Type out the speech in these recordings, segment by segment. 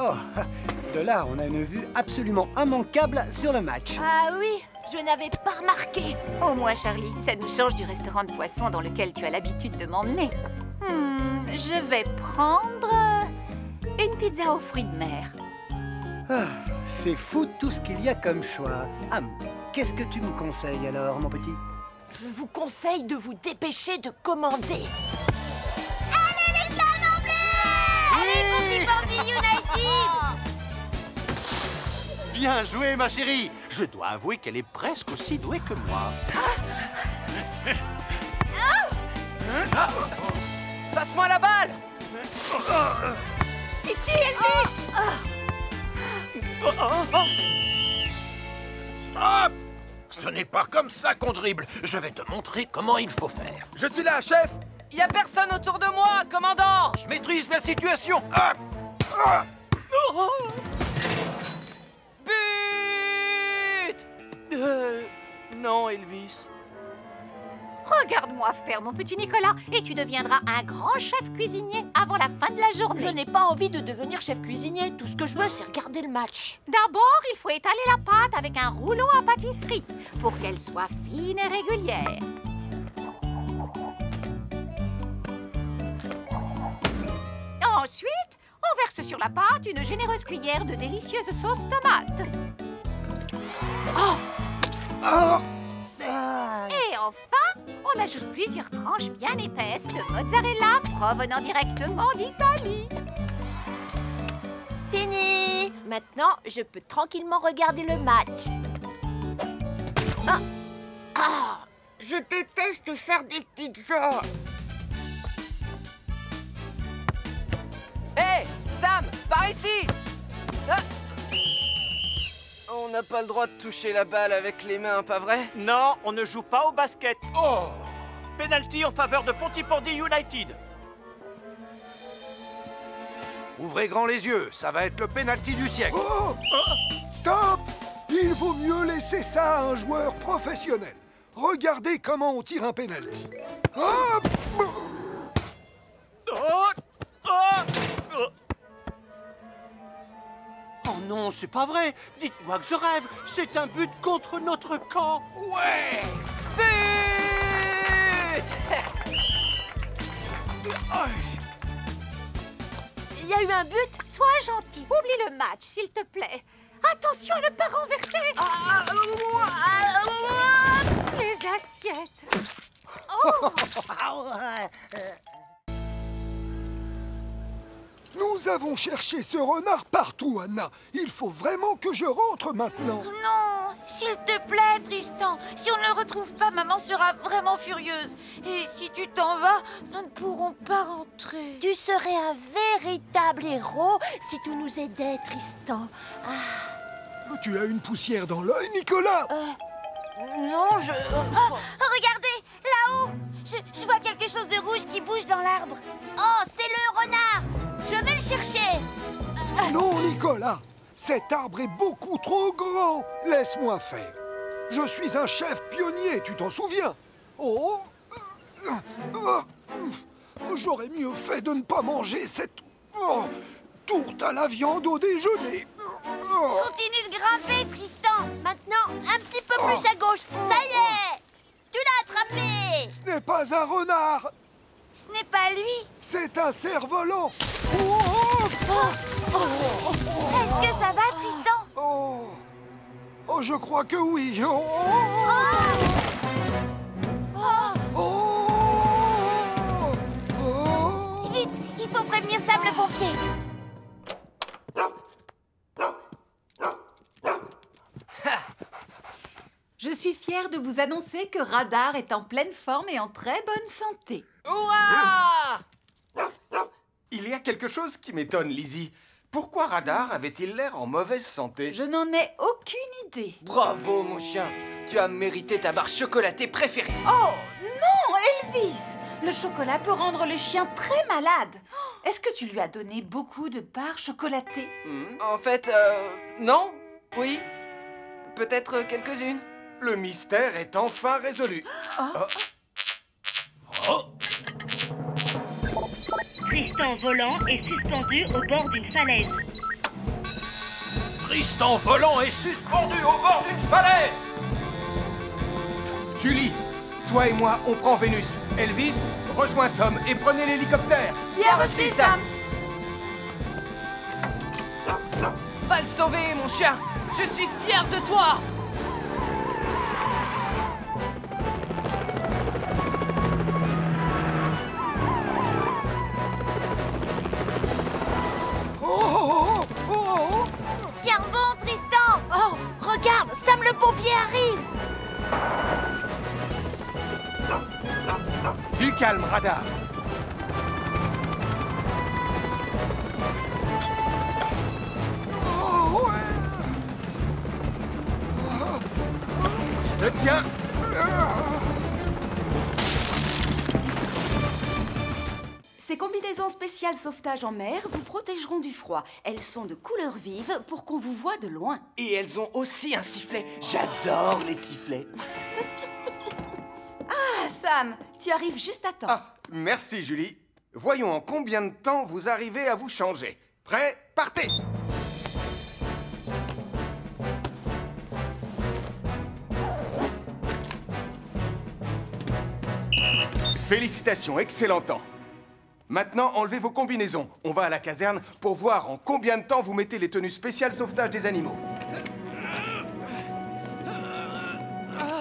Oh, de là, on a une vue absolument immanquable sur le match. Ah oui, je n'avais pas remarqué. Au moins, Charlie, ça nous change du restaurant de poisson dans lequel tu as l'habitude de m'emmener. Je vais prendre une pizza aux fruits de mer. Ah, c'est fou tout ce qu'il y a comme choix. Qu'est-ce que tu me conseilles alors, mon petit? Je vous conseille de vous dépêcher de commander. Allez les Flamands bleus! Allez, Pontypandy United! Bien joué, ma chérie. Je dois avouer qu'elle est presque aussi douée que moi. Passe-moi la balle! Ici, Elvis! Stop! Ce n'est pas comme ça qu'on dribble. Je vais te montrer comment il faut faire. Je suis là, chef! Y a personne autour de moi, commandant! Je maîtrise la situation. But! Non, Elvis. Regarde-moi faire, mon petit Nicolas, et tu deviendras un grand chef cuisinier avant la fin de la journée. Je n'ai pas envie de devenir chef cuisinier. Tout ce que je veux, c'est regarder le match. D'abord, il faut étaler la pâte avec un rouleau à pâtisserie pour qu'elle soit fine et régulière. Ensuite, on verse sur la pâte une généreuse cuillère de délicieuse sauce tomate. Et enfin, on ajoute plusieurs tranches bien épaisses de mozzarella provenant directement d'Italie. Fini! Maintenant, je peux tranquillement regarder le match. Je déteste faire des pizzas. Hé, Sam, par ici! Ah. On n'a pas le droit de toucher la balle avec les mains, pas vrai? Non, on ne joue pas au basket. Oh! Penalty en faveur de Pontypandy United. Ouvrez grand les yeux, ça va être le pénalty du siècle. Oh! Stop! Il vaut mieux laisser ça à un joueur professionnel. Regardez comment on tire un penalty. Hop! Oh non, c'est pas vrai. Dites-moi que je rêve. C'est un but contre notre camp. Ouais! But! Il y a eu un but? Sois gentil, oublie le match, s'il te plaît. Attention à ne pas renverser les assiettes. Nous avons cherché ce renard partout, Anna. Il faut vraiment que je rentre maintenant. Non, s'il te plaît, Tristan. Si on ne le retrouve pas, maman sera vraiment furieuse. Et si tu t'en vas, nous ne pourrons pas rentrer. Tu serais un véritable héros si tu nous aidais, Tristan. Tu as une poussière dans l'œil, Nicolas? Non, je... Oh, regardez, là-haut. Je vois quelque chose de rouge qui bouge dans l'arbre. Oh, c'est le renard! Je vais le chercher. Non, Nicolas. Cet arbre est beaucoup trop grand. Laisse-moi faire. Je suis un chef pionnier, tu t'en souviens? Oh! J'aurais mieux fait de ne pas manger cette tourte à la viande au déjeuner. Continue de grimper, Tristan. Maintenant, un petit peu plus à gauche. Ça y est! Tu l'as attrapé! Ce n'est pas un renard, Ce n'est pas lui. c'est un cerf-volant. Est-ce que ça va, Tristan? Oh, je crois que oui. Vite, il faut prévenir Sam le pompier. Je suis fière de vous annoncer que Radar est en pleine forme et en très bonne santé. Hurrah! Il y a quelque chose qui m'étonne, Lizzie. Pourquoi Radar avait-il l'air en mauvaise santé? Je n'en ai aucune idée. Bravo, mon chien. Tu as mérité ta barre chocolatée préférée. Oh, non, Elvis! Le chocolat peut rendre les chiens très malades. Est-ce que tu lui as donné beaucoup de barres chocolatées? En fait, non. Oui. Peut-être quelques-unes. Le mystère est enfin résolu. Tristan volant est suspendu au bord d'une falaise. Tristan volant est suspendu au bord d'une falaise. Julie, toi et moi, on prend Vénus. Elvis, rejoins Tom et prenez l'hélicoptère. Bien reçu, Sam. Va le sauver, mon chien. Je suis fier de toi. Tiens bon, Tristan. Oh, regarde, Sam le pompier arrive. Du calme, Radar. Je te tiens. Ces combinaisons spéciales sauvetage en mer vous protégeront du froid. Elles sont de couleur vive pour qu'on vous voie de loin. Et elles ont aussi un sifflet. J'adore les sifflets. Ah, Sam, tu arrives juste à temps. Ah, merci, Julie. Voyons en combien de temps vous arrivez à vous changer. Prêt? Partez! Félicitations, excellent temps. Maintenant, enlevez vos combinaisons. On va à la caserne pour voir en combien de temps vous mettez les tenues spéciales sauvetage des animaux.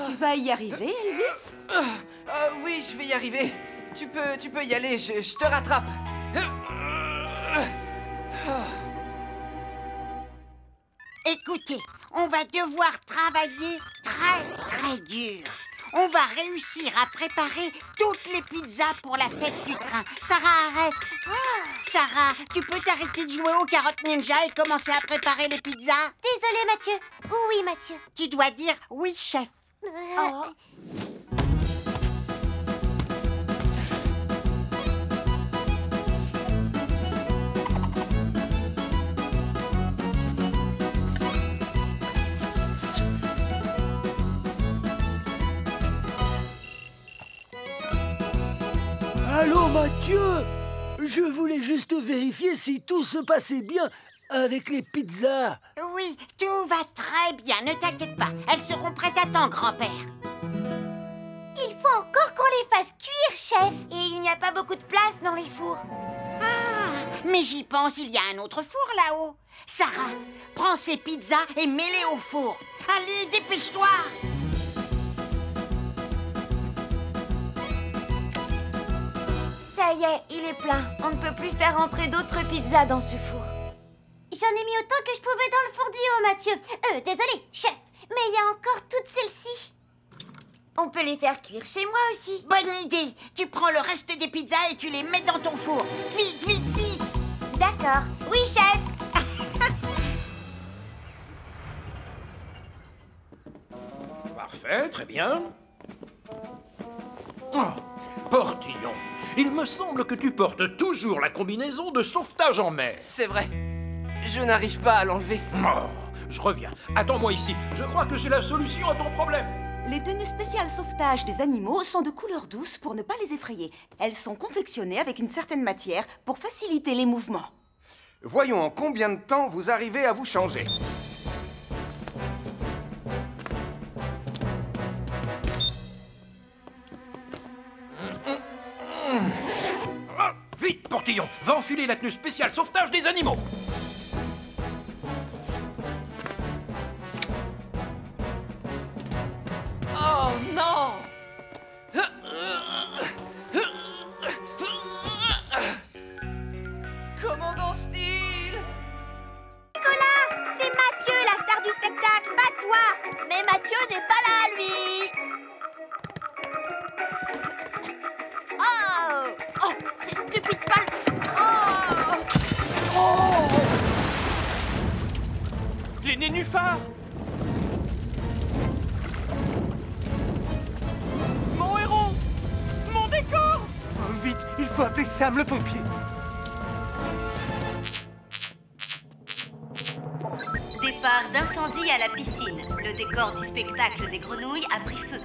Tu vas y arriver, Elvis? Oui, je vais y arriver. Tu peux y aller, je te rattrape. Écoutez, on va devoir travailler très dur. On va réussir à préparer toutes les pizzas pour la fête du train. Sarah, arrête. Sarah, tu peux t'arrêter de jouer aux carottes ninja et commencer à préparer les pizzas? Désolé, Mathieu. Oui, Mathieu. Tu dois dire oui, chef. Allô, Mathieu? Je voulais juste vérifier si tout se passait bien avec les pizzas. Oui, tout va très bien, ne t'inquiète pas. Elles seront prêtes à temps, grand-père. Il faut encore qu'on les fasse cuire, chef. Et il n'y a pas beaucoup de place dans les fours. Ah, mais j'y pense, il y a un autre four là-haut. Sarah, prends ces pizzas et mets-les au four. Allez, dépêche-toi. Ça y est, il est plein. On ne peut plus faire entrer d'autres pizzas dans ce four. J'en ai mis autant que je pouvais dans le four du haut, Mathieu. Désolé, chef, mais il y a encore toutes celles-ci. On peut les faire cuire chez moi aussi. Bonne idée. Tu prends le reste des pizzas et tu les mets dans ton four. Vite, vite, vite. D'accord. Oui, chef. Parfait, très bien. Oh, Portillon, il me semble que tu portes toujours la combinaison de sauvetage en mer. C'est vrai. Je n'arrive pas à l'enlever. Oh, je reviens. Attends-moi ici. Je crois que j'ai la solution à ton problème. Les tenues spéciales sauvetage des animaux sont de couleur douce pour ne pas les effrayer. Elles sont confectionnées avec une certaine matière pour faciliter les mouvements. Voyons en combien de temps vous arrivez à vous changer. Vite, Portillon, va enfiler la tenue spéciale sauvetage des animaux. Oh non! Commandant Steel! Nicolas, c'est Mathieu, la star du spectacle. Bats-toi. Mais Mathieu n'est pas là, lui. Oh, ces stupides balles. Les nénuphars! Mon héros! Mon décor! Oh, vite, il faut appeler Sam le pompier. Départ d'incendie à la piscine. Le décor du spectacle des grenouilles a pris feu.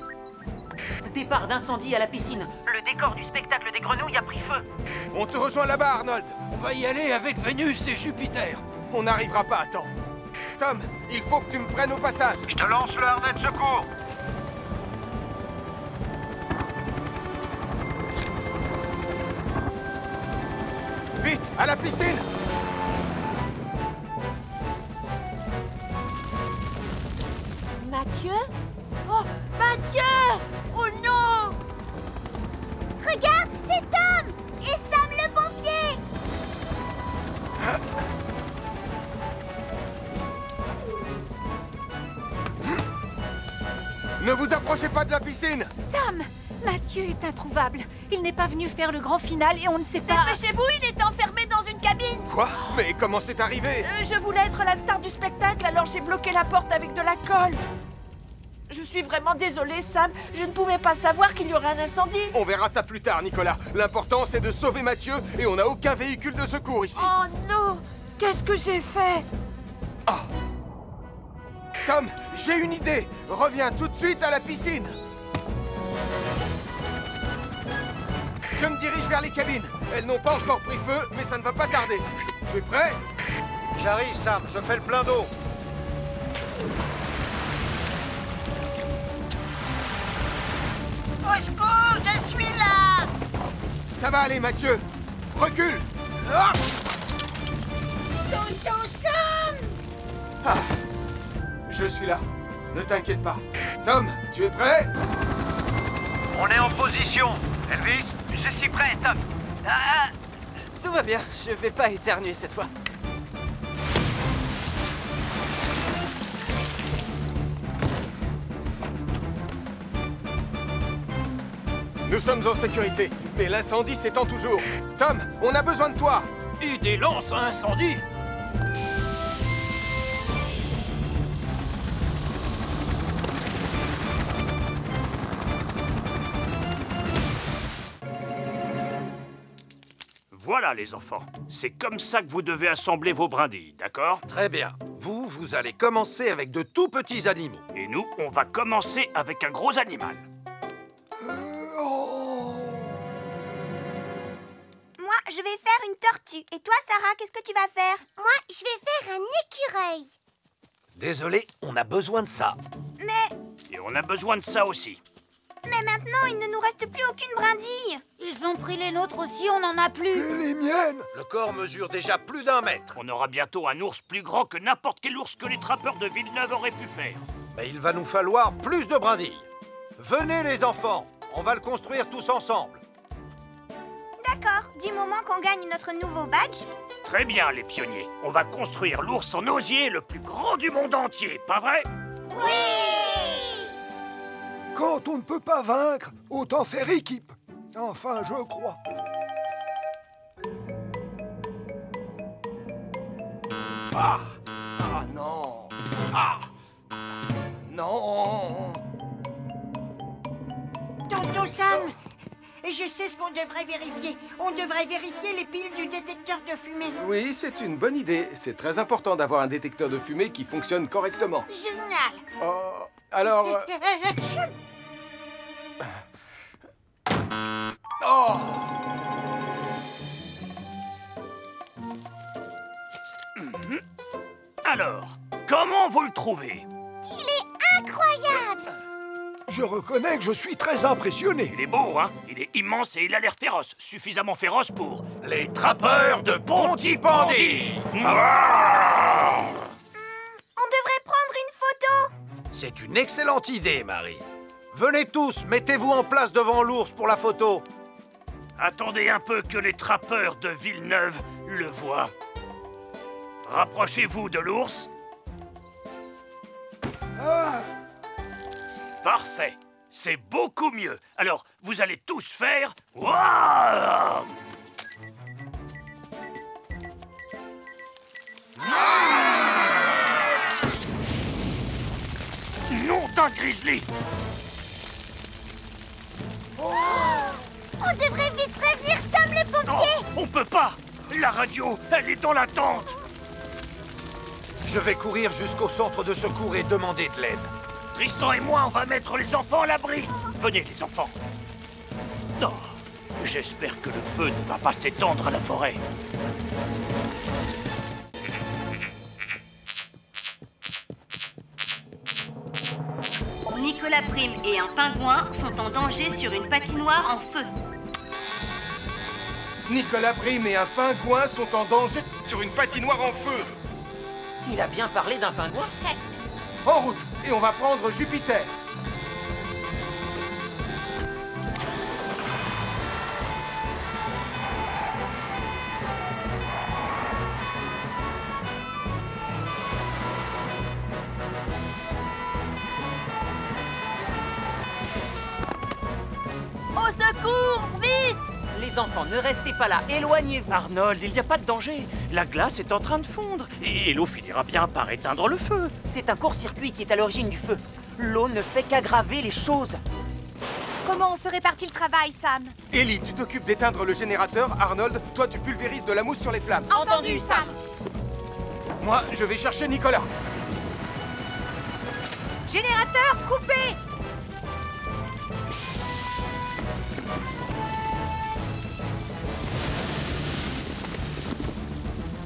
Départ d'incendie à la piscine. Le décor du spectacle des grenouilles a pris feu. On te rejoint là-bas, Arnold. On va y aller avec Vénus et Jupiter. On n'arrivera pas à temps. Tom, il faut que tu me prennes au passage. Je te lance le harnais de secours. Vite, à la piscine! Mathieu? Oh, Mathieu! Oh non! Regarde, c'est Tom et Sam le pompier. Ne vous approchez pas de la piscine! Sam! Mathieu est introuvable. Il n'est pas venu faire le grand final et on ne sait pas... Dépêchez-vous, il est enfermé dans une cabine! Quoi? Mais comment c'est arrivé? Je voulais être la star du spectacle, alors j'ai bloqué la porte avec de la colle. Je suis vraiment désolée, Sam. Je ne pouvais pas savoir qu'il y aurait un incendie. On verra ça plus tard, Nicolas. L'important, c'est de sauver Mathieu et on n'a aucun véhicule de secours ici. Oh non! Qu'est-ce que j'ai fait? Tom, j'ai une idée. Reviens tout de suite à la piscine. Je me dirige vers les cabines. Elles n'ont pas encore pris feu, mais ça ne va pas tarder. Tu es prêt? J'arrive, Sam. Je fais le plein d'eau. Au secours, je suis là! Ça va aller, Mathieu. Recule. Ah! Tonton Sam! Ah. Je suis là. Ne t'inquiète pas. Tom, tu es prêt? On est en position. Elvis, je suis prêt, Tom. Tout va bien. Je vais pas éternuer cette fois. Nous sommes en sécurité, mais l'incendie s'étend toujours. Tom, on a besoin de toi. Idée lance à incendie. Voilà les enfants, c'est comme ça que vous devez assembler vos brindilles, d'accord? Très bien. Vous allez commencer avec de tout petits animaux. Et nous, on va commencer avec un gros animal. Moi, je vais faire une tortue. Et toi, Sarah, qu'est-ce que tu vas faire? Moi, je vais faire un écureuil. Désolé, on a besoin de ça. Mais Et on a besoin de ça aussi. maintenant, il ne nous reste plus aucune brindille. Ils ont pris les nôtres aussi, on n'en a plus. Et les miennes? Le corps mesure déjà plus d'1 mètre. On aura bientôt un ours plus grand que n'importe quel ours que les trappeurs de Villeneuve auraient pu faire. Mais il va nous falloir plus de brindilles. Venez les enfants, on va le construire tous ensemble. D'accord, du moment qu'on gagne notre nouveau badge. Très bien les pionniers, on va construire l'ours en osier le plus grand du monde entier, pas vrai? Oui! Quand on ne peut pas vaincre, autant faire équipe. Enfin, je crois. Ah! Ah non! Ah! Non! Tonton Sam, je sais ce qu'on devrait vérifier. On devrait vérifier les piles du détecteur de fumée. Oui, c'est une bonne idée. C'est très important d'avoir un détecteur de fumée qui fonctionne correctement. Génial! Alors... Oh! Alors, comment vous le trouvez? Il est incroyable! Je reconnais que je suis très impressionné. Il est beau, hein? Il est immense et il a l'air féroce. Suffisamment féroce pour... Les trappeurs de Pontypandy. On devrait prendre une photo. C'est une excellente idée, Marie. Venez tous, mettez-vous en place devant l'ours pour la photo. Attendez un peu que les trappeurs de Villeneuve le voient. Rapprochez-vous de l'ours. Parfait. C'est beaucoup mieux. Alors, vous allez tous faire... Waouh! Nom d'un grizzly! On devrait vite prévenir Sam le pompier. Non, on peut pas! La radio, elle est dans la tente! Je vais courir jusqu'au centre de secours et demander de l'aide. Tristan et moi, on va mettre les enfants à l'abri. Venez, les enfants. Non, j'espère que le feu ne va pas s'étendre à la forêt. Nicolas Prime et un pingouin sont en danger sur une patinoire en feu. Nicolas Prime et un pingouin sont en danger sur une patinoire en feu. Il a bien parlé d'un pingouin. En route, et on va prendre Jupiter. Au secours, vite! Les enfants, ne restez pas là, éloignez-vous. Arnold, il n'y a pas de danger. La glace est en train de fondre et l'eau finira bien par éteindre le feu. C'est un court-circuit qui est à l'origine du feu. L'eau ne fait qu'aggraver les choses. Comment on se répartit le travail, Sam? Ellie, tu t'occupes d'éteindre le générateur. Arnold, toi tu pulvérises de la mousse sur les flammes. Entendu, Sam. Moi, je vais chercher Nicolas. Générateur coupé!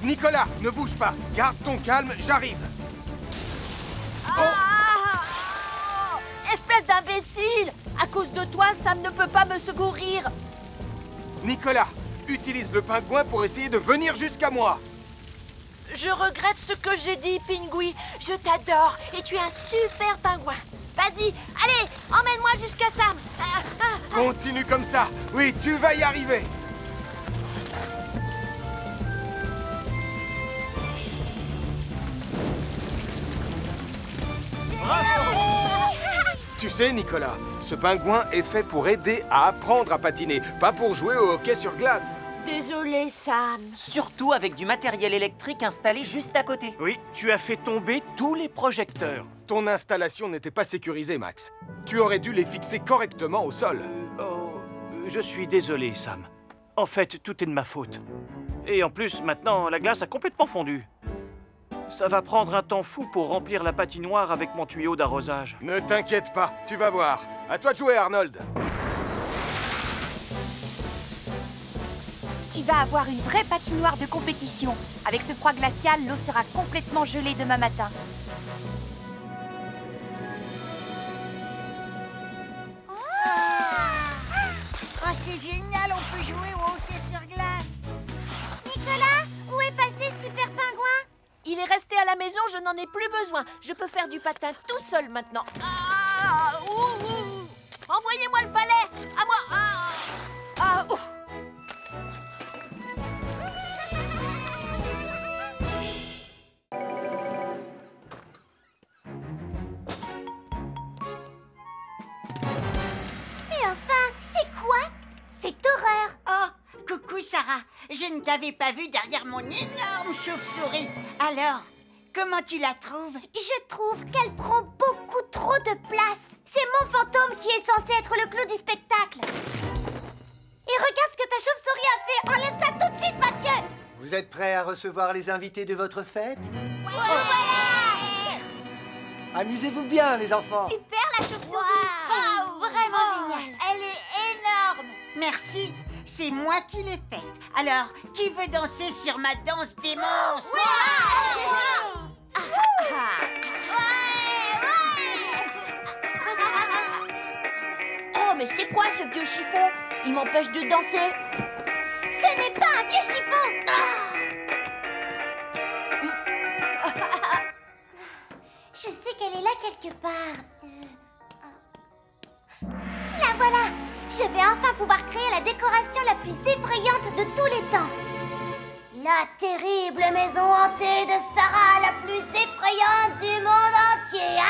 Nicolas, ne bouge pas. Garde ton calme, j'arrive. Espèce d'imbécile! À cause de toi, Sam ne peut pas me secourir. Nicolas, utilise le pingouin pour essayer de venir jusqu'à moi. Je regrette ce que j'ai dit, Pingouin. Je t'adore et tu es un super pingouin. Vas-y, allez, emmène-moi jusqu'à Sam. Continue comme ça. Oui, tu vas y arriver. Tu sais, Nicolas, ce pingouin est fait pour aider à apprendre à patiner, pas pour jouer au hockey sur glace. Désolé, Sam. Surtout avec du matériel électrique installé juste à côté. Oui, tu as fait tomber tous les projecteurs. Ton installation n'était pas sécurisée, Max. Tu aurais dû les fixer correctement au sol. Je suis désolé, Sam. En fait, tout est de ma faute. Et en plus, maintenant, la glace a complètement fondu. Ça va prendre un temps fou pour remplir la patinoire avec mon tuyau d'arrosage. Ne t'inquiète pas, tu vas voir. À toi de jouer, Arnold. Tu vas avoir une vraie patinoire de compétition. Avec ce froid glacial, l'eau sera complètement gelée demain matin. Oh, c'est génial, on peut jouer au hockey sur glace. Nicolas, où est passé Super Pingouin? Il est resté à la maison, je n'en ai plus besoin. Je peux faire du patin tout seul maintenant. Envoyez-moi le palais. À moi. Et enfin, c'est quoi cette horreur? Oh, coucou Sarah. Je ne t'avais pas vue derrière mon énorme chauve-souris. Alors, comment tu la trouves? Je trouve qu'elle prend beaucoup trop de place. C'est mon fantôme qui est censé être le clou du spectacle. Et regarde ce que ta chauve-souris a fait. Enlève ça tout de suite, Mathieu. Vous êtes prêts à recevoir les invités de votre fête? Amusez-vous bien, les enfants. Super la chauve-souris. Vraiment génial. Elle est énorme. Merci. C'est moi qui l'ai faite. Alors, qui veut danser sur ma danse des monstres? Oh, mais c'est quoi ce vieux chiffon? Il m'empêche de danser. Ce n'est pas un vieux chiffon. Je sais qu'elle est là quelque part. La voilà. Je vais enfin pouvoir créer la décoration la plus effrayante de tous les temps. La terrible maison hantée de Sarah, la plus effrayante du monde entier.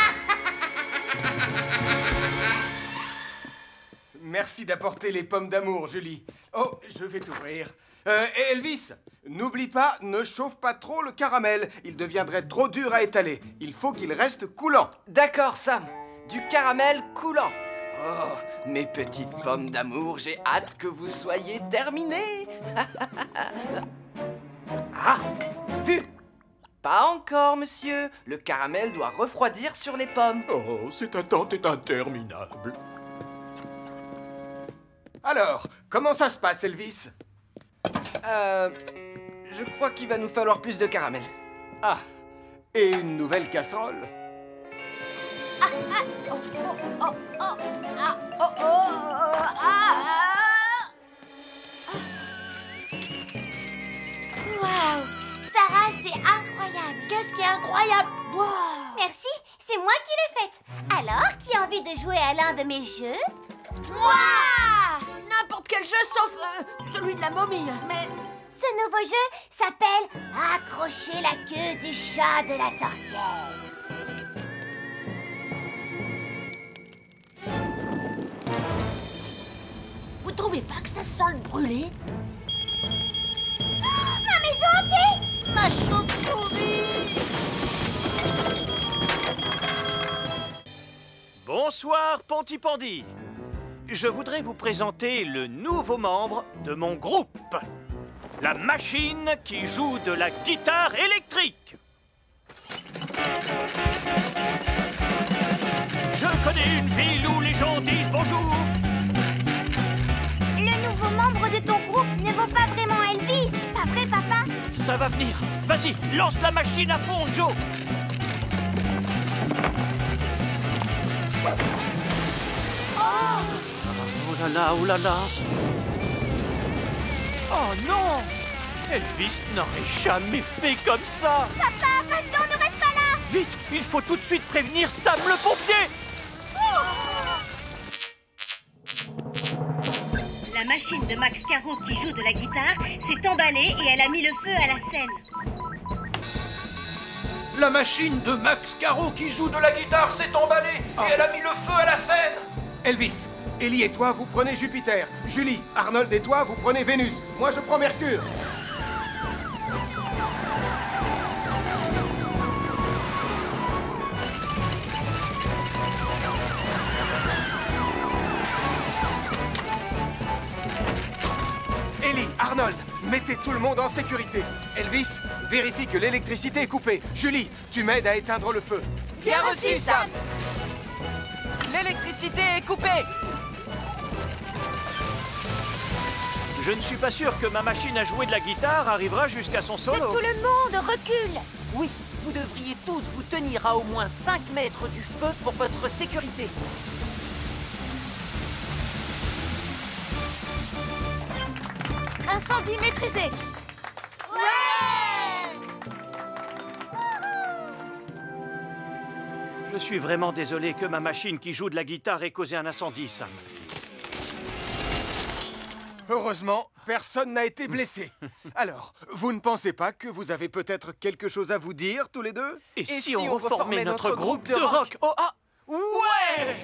Merci d'apporter les pommes d'amour, Julie. Oh, je vais t'ouvrir. Et Elvis, n'oublie pas, ne chauffe pas trop le caramel. Il deviendrait trop dur à étaler. Il faut qu'il reste coulant. D'accord, Sam. Du caramel coulant. Oh, mes petites pommes d'amour, j'ai hâte que vous soyez terminés. Ah, vu? Pas encore, monsieur. Le caramel doit refroidir sur les pommes. Oh, cette attente est interminable. Alors, comment ça se passe, Elvis? Je crois qu'il va nous falloir plus de caramel. Ah, et une nouvelle casserole? Oh, Waouh! Sarah, c'est incroyable! Qu'est-ce qui est incroyable? Wow! Merci, c'est moi qui l'ai faite. Alors, qui a envie de jouer à l'un de mes jeux? Moi! N'importe quel jeu sauf celui de la momie. Mais ce nouveau jeu s'appelle Accrocher la queue du chat de la sorcière. Vous trouvez pas que ça sent le brûlé? Ma maison hantée! Ma chauve-souris! Bonsoir, Pontypandy. Je voudrais vous présenter le nouveau membre de mon groupe. La machine qui joue de la guitare électrique. Je connais une ville où les gens disent bonjour. Le nouveau membre de ton groupe ne vaut pas vraiment Elvis, pas vrai, papa? Ça va venir. Vas-y, lance la machine à fond, Joe. Oh là là, oh là là. Oh non! Elvis n'aurait jamais fait comme ça. Papa, attends, ne reste pas là! Vite, il faut tout de suite prévenir Sam le pompier. La machine de Max Caro qui joue de la guitare s'est emballée et elle a mis le feu à la scène. La machine de Max Caro qui joue de la guitare s'est emballée et elle a mis le feu à la scène. Elvis, Ellie et toi, vous prenez Jupiter. Julie, Arnold et toi, vous prenez Vénus. Moi, je prends Mercure. Ellie, Arnold, mettez tout le monde en sécurité. Elvis, vérifie que l'électricité est coupée. Julie, tu m'aides à éteindre le feu. Bien reçu, Sam. L'électricité est coupée. Je ne suis pas sûr que ma machine à jouer de la guitare arrivera jusqu'à son solo. Que tout le monde recule. Oui, vous devriez tous vous tenir à au moins 5 mètres du feu pour votre sécurité. Incendie maîtrisé. Je suis vraiment désolé que ma machine qui joue de la guitare ait causé un incendie, Sam. Heureusement, personne n'a été blessé. Alors, vous ne pensez pas que vous avez peut-être quelque chose à vous dire, tous les deux? Et si on reformait notre groupe de rock? Oh, ah, ouais!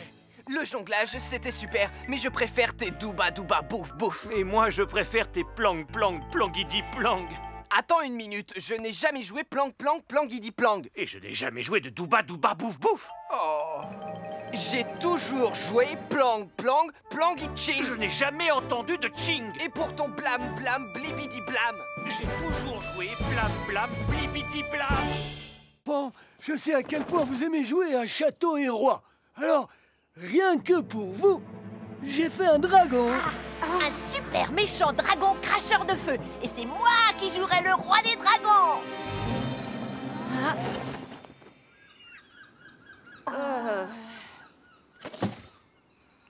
Le jonglage, c'était super, mais je préfère tes douba douba bouf bouf. Et moi, je préfère tes plang plang plangidi plang. Attends une minute, je n'ai jamais joué plang plang plangidi plang. Et je n'ai jamais joué de douba douba bouf bouf. Oh! J'ai toujours joué plang plang plangidi ching. Je n'ai jamais entendu de ching. Et pour ton blam blam blibidi blam, j'ai toujours joué blam blam blibidi blam. Bon, je sais à quel point vous aimez jouer à château et roi. Alors, rien que pour vous, j'ai fait un dragon. Un super méchant dragon cracheur de feu. Et c'est moi qui jouerai le roi des dragons.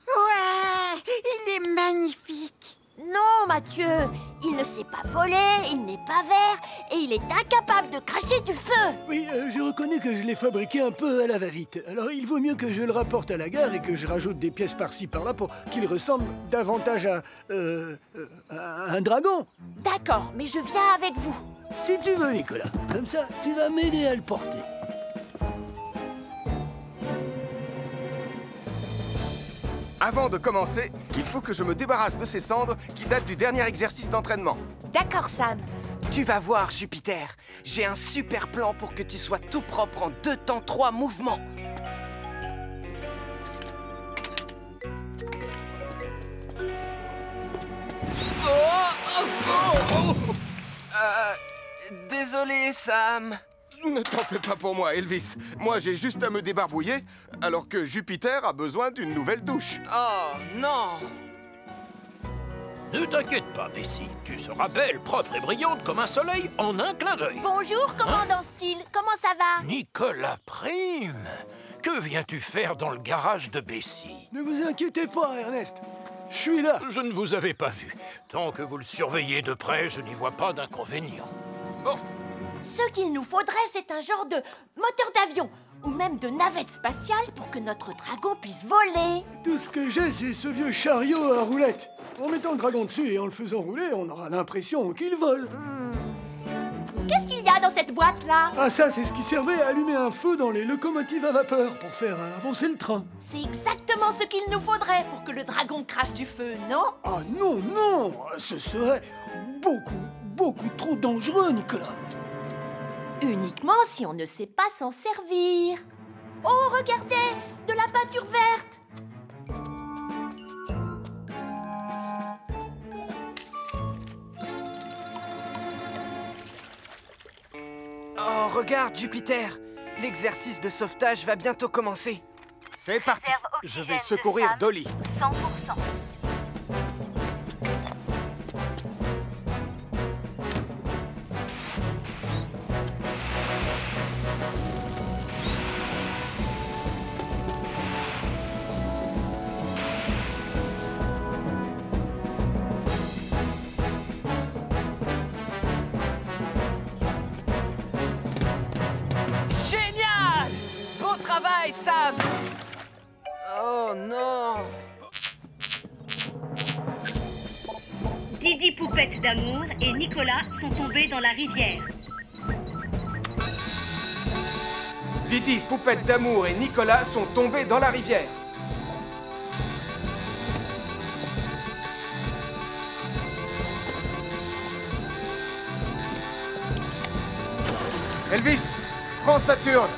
Ouais, il est magnifique. Non, Mathieu, il ne sait pas voler, il n'est pas vert et il est incapable de cracher du feu. Oui, je reconnais que je l'ai fabriqué un peu à la va-vite. Alors il vaut mieux que je le rapporte à la gare et que je rajoute des pièces par-ci par-là pour qu'il ressemble davantage à un dragon. D'accord, mais je viens avec vous. Si tu veux, Nicolas. Comme ça, tu vas m'aider à le porter. Avant de commencer, il faut que je me débarrasse de ces cendres qui datent du dernier exercice d'entraînement. D'accord, Sam. Tu vas voir, Jupiter. J'ai un super plan pour que tu sois tout propre en 2 temps 3 mouvements. Désolé, Sam. Ne t'en fais pas pour moi, Elvis. Moi, j'ai juste à me débarbouiller, alors que Jupiter a besoin d'une nouvelle douche. Oh, non! Ne t'inquiète pas, Bessie. Tu seras belle, propre et brillante comme un soleil en un clin d'œil. Bonjour, commandant Steele. Comment ça va? Nicolas Prime! Que viens-tu faire dans le garage de Bessie? Ne vous inquiétez pas, Ernest. Je suis là. Je ne vous avais pas vu. Tant que vous le surveillez de près, je n'y vois pas d'inconvénient. Bon. Ce qu'il nous faudrait, c'est un genre de moteur d'avion ou même de navette spatiale pour que notre dragon puisse voler. Tout ce que j'ai, c'est ce vieux chariot à roulettes. En mettant le dragon dessus et en le faisant rouler, on aura l'impression qu'il vole. Qu'est-ce qu'il y a dans cette boîte-là? Ah ça, c'est ce qui servait à allumer un feu dans les locomotives à vapeur pour faire avancer le train. C'est exactement ce qu'il nous faudrait pour que le dragon crache du feu, non? Ah non, non, ce serait beaucoup trop dangereux, Nicolas. Uniquement si on ne sait pas s'en servir. Oh, regardez, de la peinture verte. Oh, regarde, Jupiter! L'exercice de sauvetage va bientôt commencer. C'est parti. Je vais secourir Dolly. 100%. Génial! Beau travail, Sam! Oh non! Didi Poupette d'amour et Nicolas sont tombés dans la rivière. Didi, Poupette d'amour et Nicolas sont tombés dans la rivière. Elvis, prends Saturne.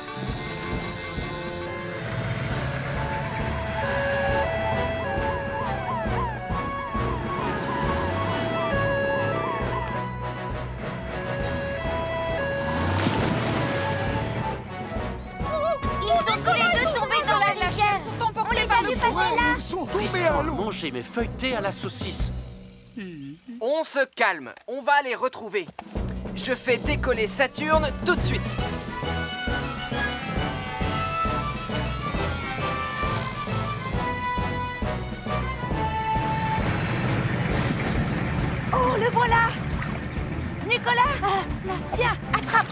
Ils sont tous les deux tombés dans la rivière. On les a vus passer là. Ils sont tombés à l'eau. Manger mes feuilletés à la saucisse. On se calme, on va les retrouver. Je fais décoller Saturne tout de suite. Oh, le voilà! Nicolas! Tiens, attrape!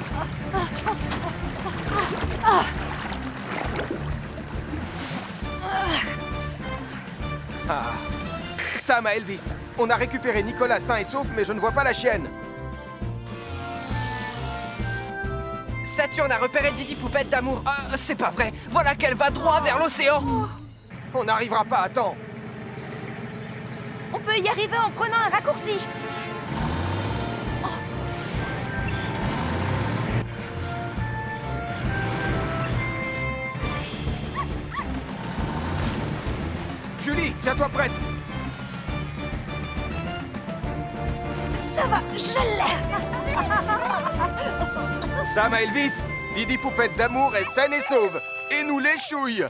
Ah. Sam à Elvis. On a récupéré Nicolas sain et sauf, mais je ne vois pas la chienne. Saturne a repéré Didi Poupette d'amour. C'est pas vrai. Voilà qu'elle va droit vers l'océan. On n'arrivera pas à temps. On peut y arriver en prenant un raccourci. Julie, tiens-toi prête. Ça va, je l'ai. Sam à Elvis, Didi Poupette d'amour est saine et sauve. Et nous les chouilles.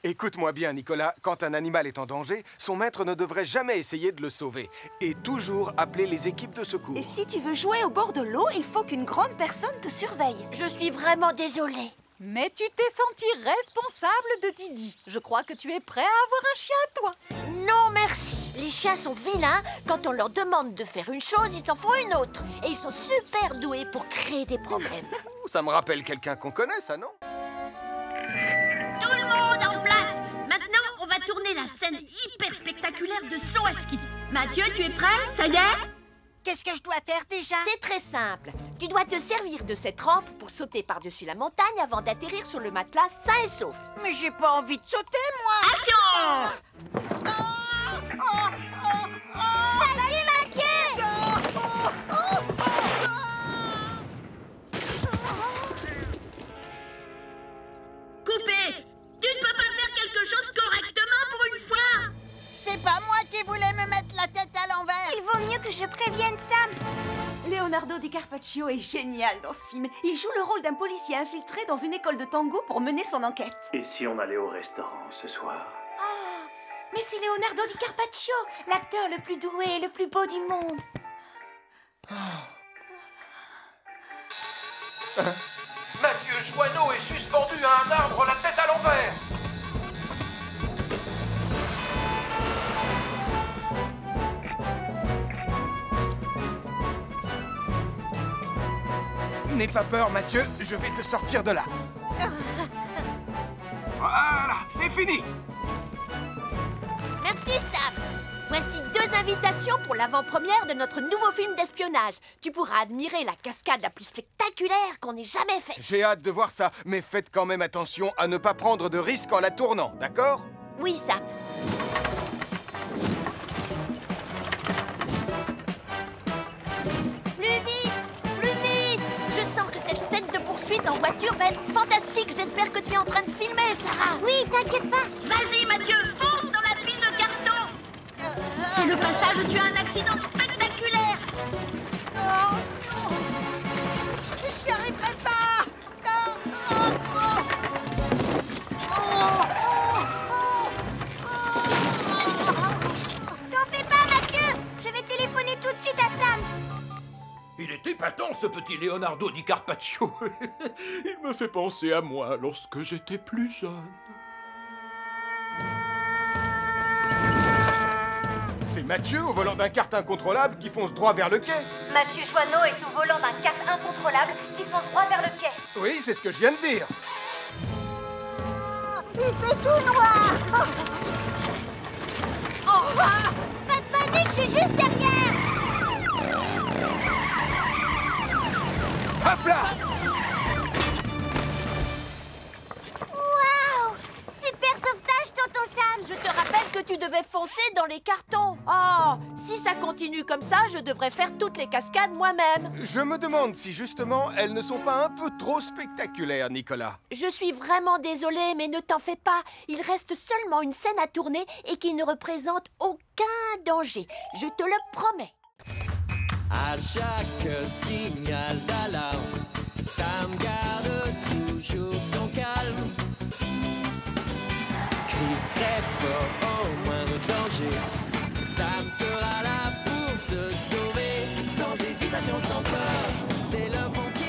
Écoute-moi bien, Nicolas, quand un animal est en danger, son maître ne devrait jamais essayer de le sauver. Et toujours appeler les équipes de secours. Et si tu veux jouer au bord de l'eau, il faut qu'une grande personne te surveille. Je suis vraiment désolée. Mais tu t'es senti responsable de Didi. Je crois que tu es prêt à avoir un chien, toi. Non, merci. Les chiens sont vilains. Quand on leur demande de faire une chose, ils en font une autre. Et ils sont super doués pour créer des problèmes. Ça me rappelle quelqu'un qu'on connaît, ça, non? Tout le monde en place! Maintenant, on va tourner la scène hyper spectaculaire de saut à ski. Mathieu, tu es prêt? Ça y est? Qu'est-ce que je dois faire déjà? C'est très simple. Tu dois te servir de cette rampe pour sauter par-dessus la montagne avant d'atterrir sur le matelas sain et sauf. Mais j'ai pas envie de sauter, moi! Action! Salut, Mathieu! Coupé! Tu ne peux pas faire quelque chose correctement pour une fois! C'est pas moi qui voulais me mettre la tête à l'envers! Il vaut mieux que je prévienne Sam. Leonardo Di Carpaccio est génial dans ce film. Il joue le rôle d'un policier infiltré dans une école de tango pour mener son enquête. Et si on allait au restaurant ce soir? Mais c'est Leonardo Di Carpaccio, l'acteur le plus doué et le plus beau du monde. Mathieu Joanneau est suspendu à un arbre la tête à l'envers. N'aie pas peur, Mathieu, je vais te sortir de là. Voilà, c'est fini. Merci, Sam. Voici 2 invitations pour l'avant-première de notre nouveau film d'espionnage. Tu pourras admirer la cascade la plus spectaculaire qu'on ait jamais faite. J'ai hâte de voir ça, mais faites quand même attention à ne pas prendre de risques en la tournant, d'accord? Oui, Sam. Plus vite! Je sens que cette scène de poursuite en voiture va être fantastique. J'espère que tu es en train de filmer, Sarah. Oui, t'inquiète pas. Vas-y, Mathieu, fonce dans la pile de carton. C'est le passage où tu as un accident spectaculaire. Oh non! Je n'y arriverai pas! Non! T'en fais pas, Mathieu. Je vais téléphoner tout de suite à Sam. Il est épatant, ce petit Leonardo Di Carpaccio. Il me fait penser à moi lorsque j'étais plus jeune. C'est Mathieu au volant d'un kart incontrôlable qui fonce droit vers le quai. Mathieu Joanneau est au volant d'un kart incontrôlable qui fonce droit vers le quai. Oui, c'est ce que je viens de dire. Il fait tout noir! Pas de panique, je suis juste derrière. Hop là! Waouh! Super sauvetage, tonton Sam. Je te rappelle que tu devais foncer dans les cartons. Oh, si ça continue comme ça, je devrais faire toutes les cascades moi-même. Je me demande si justement elles ne sont pas un peu trop spectaculaires, Nicolas. Je suis vraiment désolée, mais ne t'en fais pas. Il reste seulement une scène à tourner et qui ne représente aucun danger. Je te le promets. À chaque signal d'alarme, Sam garde toujours son calme. Crie très fort au moindre danger. Sam sera là pour te sauver, sans hésitation, sans peur. C'est le pompier.